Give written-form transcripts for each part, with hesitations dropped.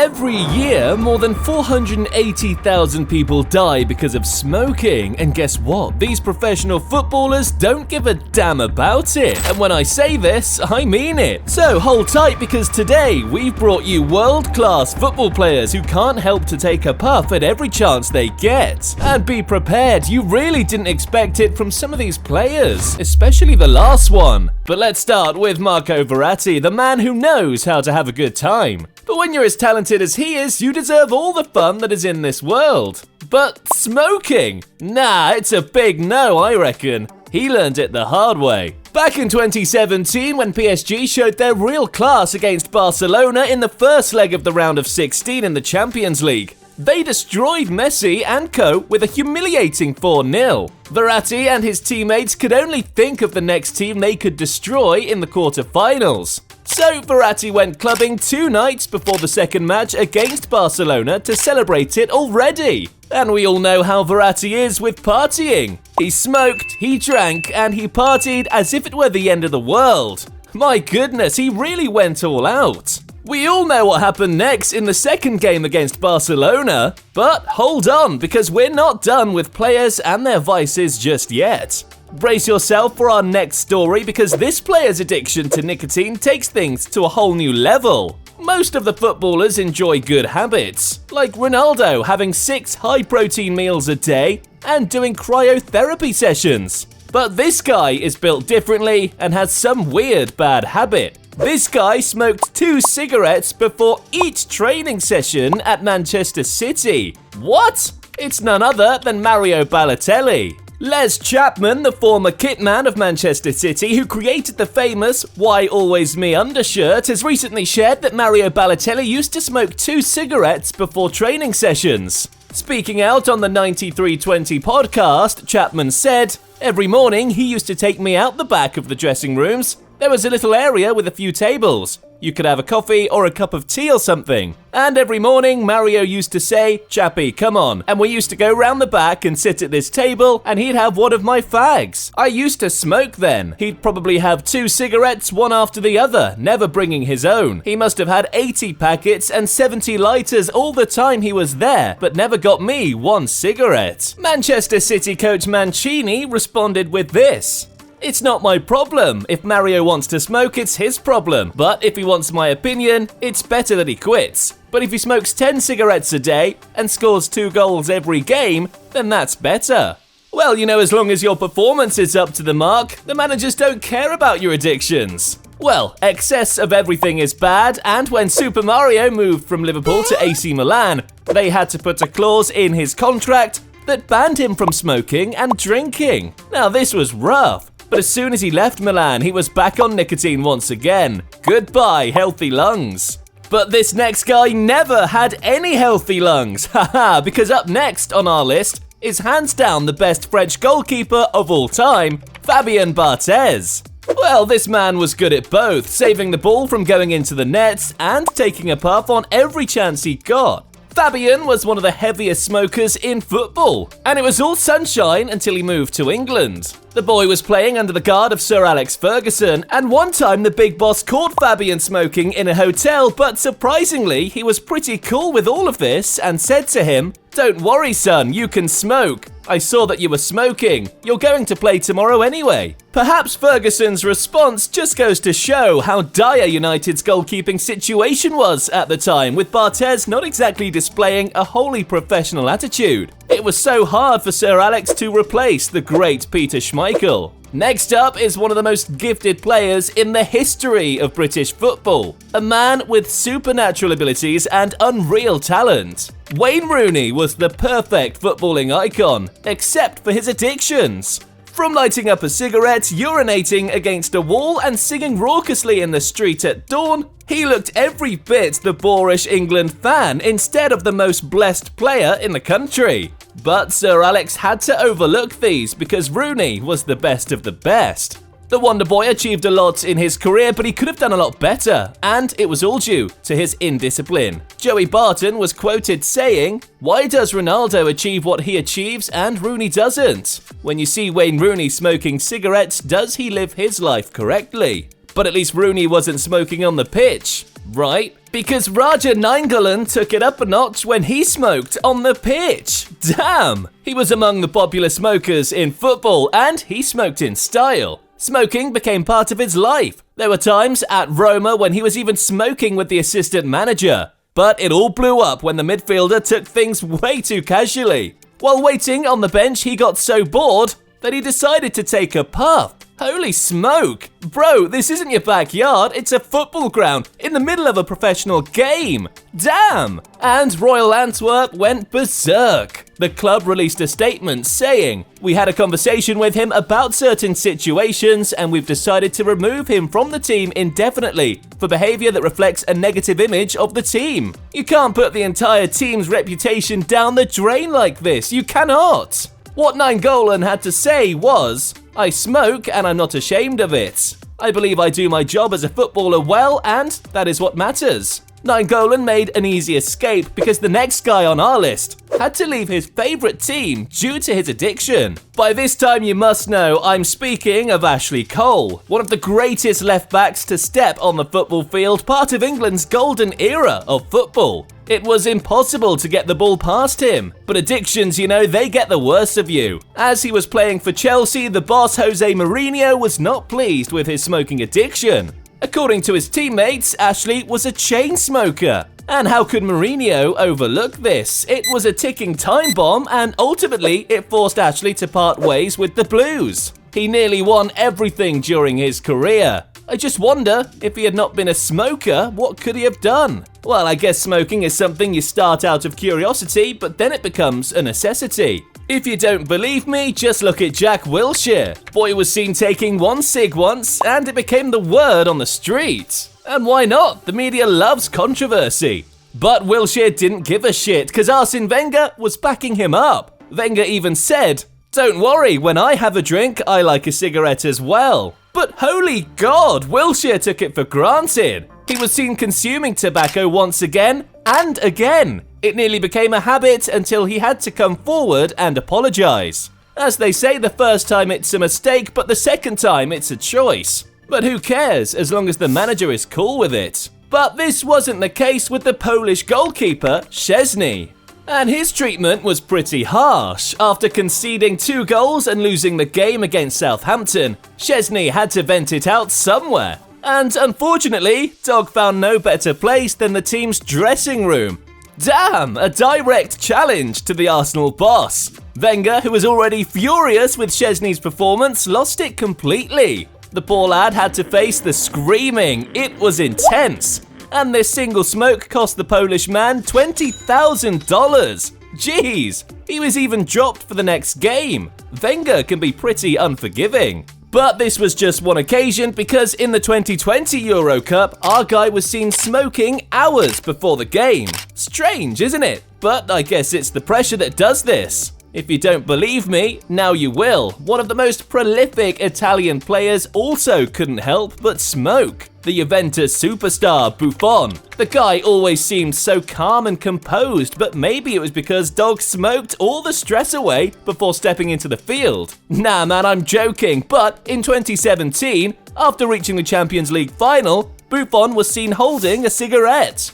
Every year, more than 480,000 people die because of smoking, and guess what? These professional footballers don't give a damn about it. And when I say this, I mean it. So hold tight, because today we've brought you world-class football players who can't help to take a puff at every chance they get. And be prepared, you really didn't expect it from some of these players, especially the last one. But let's start with Marco Verratti, the man who knows how to have a good time. But when you're as talented as he is, you deserve all the fun that is in this world. But smoking? Nah, it's a big no, I reckon. He learned it the hard way. Back in 2017, when PSG showed their real class against Barcelona in the first leg of the round of 16 in the Champions League, they destroyed Messi and co with a humiliating 4-0. Verratti and his teammates could only think of the next team they could destroy in the quarter-finals. So Verratti went clubbing 2 nights before the second match against Barcelona to celebrate it already. And we all know how Verratti is with partying. He smoked, he drank, and he partied as if it were the end of the world. My goodness, he really went all out. We all know what happened next in the second game against Barcelona. But hold on, because we're not done with players and their vices just yet. Brace yourself for our next story, because this player's addiction to nicotine takes things to a whole new level. Most of the footballers enjoy good habits, like Ronaldo having 6 high-protein meals a day and doing cryotherapy sessions. But this guy is built differently and has some weird bad habit. This guy smoked 2 cigarettes before each training session at Manchester City. What? It's none other than Mario Balotelli. Les Chapman, the former kitman of Manchester City who created the famous "Why Always Me" undershirt, has recently shared that Mario Balotelli used to smoke 2 cigarettes before training sessions. Speaking out on the 9320 podcast, Chapman said, "Every morning he used to take me out the back of the dressing rooms. There was a little area with a few tables. You could have a coffee or a cup of tea or something. And every morning, Mario used to say, 'Chappie, come on.' And we used to go round the back and sit at this table, and he'd have one of my fags. I used to smoke then. He'd probably have 2 cigarettes, one after the other, never bringing his own. He must have had 80 packets and 70 lighters all the time he was there, but never got me 1 cigarette." Manchester City coach Mancini responded with this: "It's not my problem. If Mario wants to smoke, it's his problem. But if he wants my opinion, it's better that he quits. But if he smokes 10 cigarettes a day and scores 2 goals every game, then that's better." Well, you know, as long as your performance is up to the mark, the managers don't care about your addictions. Well, excess of everything is bad, and when Super Mario moved from Liverpool to AC Milan, they had to put a clause in his contract that banned him from smoking and drinking. Now, this was rough. But as soon as he left Milan, he was back on nicotine once again. Goodbye, healthy lungs. But this next guy never had any healthy lungs, haha, because up next on our list is hands down the best French goalkeeper of all time, Fabien Barthez. Well, this man was good at both, saving the ball from going into the nets and taking a puff on every chance he got. Fabien was one of the heaviest smokers in football, and it was all sunshine until he moved to England. The boy was playing under the guard of Sir Alex Ferguson, and one time the big boss caught Fabien smoking in a hotel, but surprisingly, he was pretty cool with all of this and said to him, "Don't worry, son, you can smoke. I saw that you were smoking. You're going to play tomorrow anyway." Perhaps Ferguson's response just goes to show how dire United's goalkeeping situation was at the time, with Barthez not exactly displaying a wholly professional attitude. It was so hard for Sir Alex to replace the great Peter Schmeichel. Next up is one of the most gifted players in the history of British football, a man with supernatural abilities and unreal talent. Wayne Rooney was the perfect footballing icon, except for his addictions. From lighting up a cigarette, urinating against a wall, and singing raucously in the street at dawn, he looked every bit the boorish England fan instead of the most blessed player in the country. But Sir Alex had to overlook these because Rooney was the best of the best. The Wonder Boy achieved a lot in his career, but he could have done a lot better, and it was all due to his indiscipline. Joey Barton was quoted saying, "Why does Ronaldo achieve what he achieves and Rooney doesn't? When you see Wayne Rooney smoking cigarettes, does he live his life correctly? But at least Rooney wasn't smoking on the pitch, right?" Because Raja Nainggolan took it up a notch when he smoked on the pitch. Damn! He was among the popular smokers in football, and he smoked in style. Smoking became part of his life. There were times at Roma when he was even smoking with the assistant manager. But it all blew up when the midfielder took things way too casually. While waiting on the bench, he got so bored that he decided to take a puff. Holy smoke! Bro, this isn't your backyard, it's a football ground in the middle of a professional game. Damn! And Royal Antwerp went berserk. The club released a statement saying, "We had a conversation with him about certain situations and we've decided to remove him from the team indefinitely for behavior that reflects a negative image of the team." You can't put the entire team's reputation down the drain like this, you cannot! What Nainggolan had to say was, "I smoke and I'm not ashamed of it. I believe I do my job as a footballer well and that is what matters." Nainggolan made an easy escape because the next guy on our list had to leave his favourite team due to his addiction. By this time you must know I'm speaking of Ashley Cole, one of the greatest left-backs to step on the football field, part of England's golden era of football. It was impossible to get the ball past him, but addictions, you know, they get the worst of you. As he was playing for Chelsea, the boss Jose Mourinho was not pleased with his smoking addiction. According to his teammates, Ashley was a chain smoker. And how could Mourinho overlook this? It was a ticking time bomb, and ultimately it forced Ashley to part ways with the Blues. He nearly won everything during his career. I just wonder, if he had not been a smoker, what could he have done? Well, I guess smoking is something you start out of curiosity, but then it becomes a necessity. If you don't believe me, just look at Jack Wilshere. Boy was seen taking one cig once, and it became the word on the street. And why not? The media loves controversy. But Wilshere didn't give a shit, because Arsene Wenger was backing him up. Wenger even said, "Don't worry, when I have a drink, I like a cigarette as well." But holy God, Wilshere took it for granted. He was seen consuming tobacco once again and again. It nearly became a habit until he had to come forward and apologize. As they say, the first time it's a mistake, but the second time it's a choice. But who cares, as long as the manager is cool with it. But this wasn't the case with the Polish goalkeeper, Szczesny. And his treatment was pretty harsh. After conceding 2 goals and losing the game against Southampton, Szczesny had to vent it out somewhere. And unfortunately, Dog found no better place than the team's dressing room. Damn, a direct challenge to the Arsenal boss. Wenger, who was already furious with Szczesny's performance, lost it completely. The poor lad had to face the screaming. It was intense. And this single smoke cost the Polish man $20,000. Jeez, he was even dropped for the next game. Wenger can be pretty unforgiving. But this was just one occasion, because in the 2020 Euro Cup, our guy was seen smoking hours before the game. Strange, isn't it? But I guess it's the pressure that does this. If you don't believe me, now you will. One of the most prolific Italian players also couldn't help but smoke. The Juventus superstar, Buffon. The guy always seemed so calm and composed, but maybe it was because Dog smoked all the stress away before stepping into the field. Nah man, I'm joking, but in 2017, after reaching the Champions League final, Buffon was seen holding a cigarette.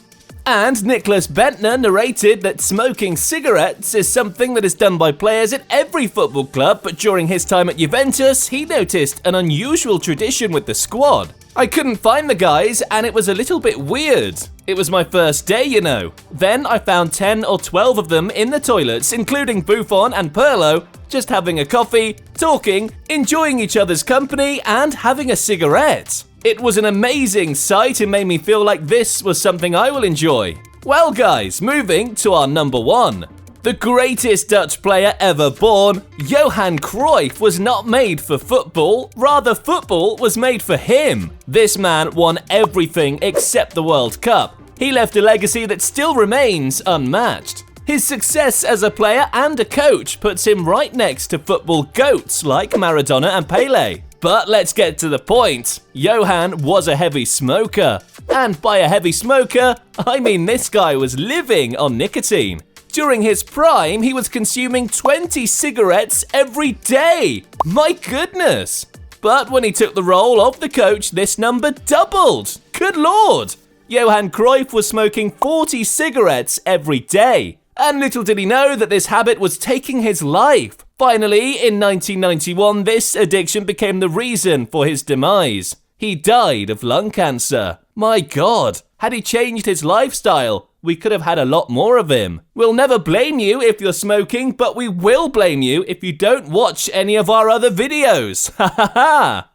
And Nicholas Bentner narrated that smoking cigarettes is something that is done by players at every football club, but during his time at Juventus, he noticed an unusual tradition with the squad. I couldn't find the guys, and it was a little bit weird. It was my first day, you know. Then I found 10 or 12 of them in the toilets, including Buffon and Pirlo, just having a coffee, talking, enjoying each other's company, and having a cigarette. It was an amazing sight and made me feel like this was something I will enjoy. Well guys, moving to our number 1. The greatest Dutch player ever born, Johan Cruyff, was not made for football, rather football was made for him. This man won everything except the World Cup. He left a legacy that still remains unmatched. His success as a player and a coach puts him right next to football goats like Maradona and Pelé. But let's get to the point. Johan was a heavy smoker. And by a heavy smoker, I mean this guy was living on nicotine. During his prime, he was consuming 20 cigarettes every day. My goodness. But when he took the role of the coach, this number doubled. Good lord. Johan Cruyff was smoking 40 cigarettes every day. And little did he know that this habit was taking his life. Finally, in 1991, this addiction became the reason for his demise. He died of lung cancer. My God, had he changed his lifestyle, we could have had a lot more of him. We'll never blame you if you're smoking, but we will blame you if you don't watch any of our other videos. Ha ha ha!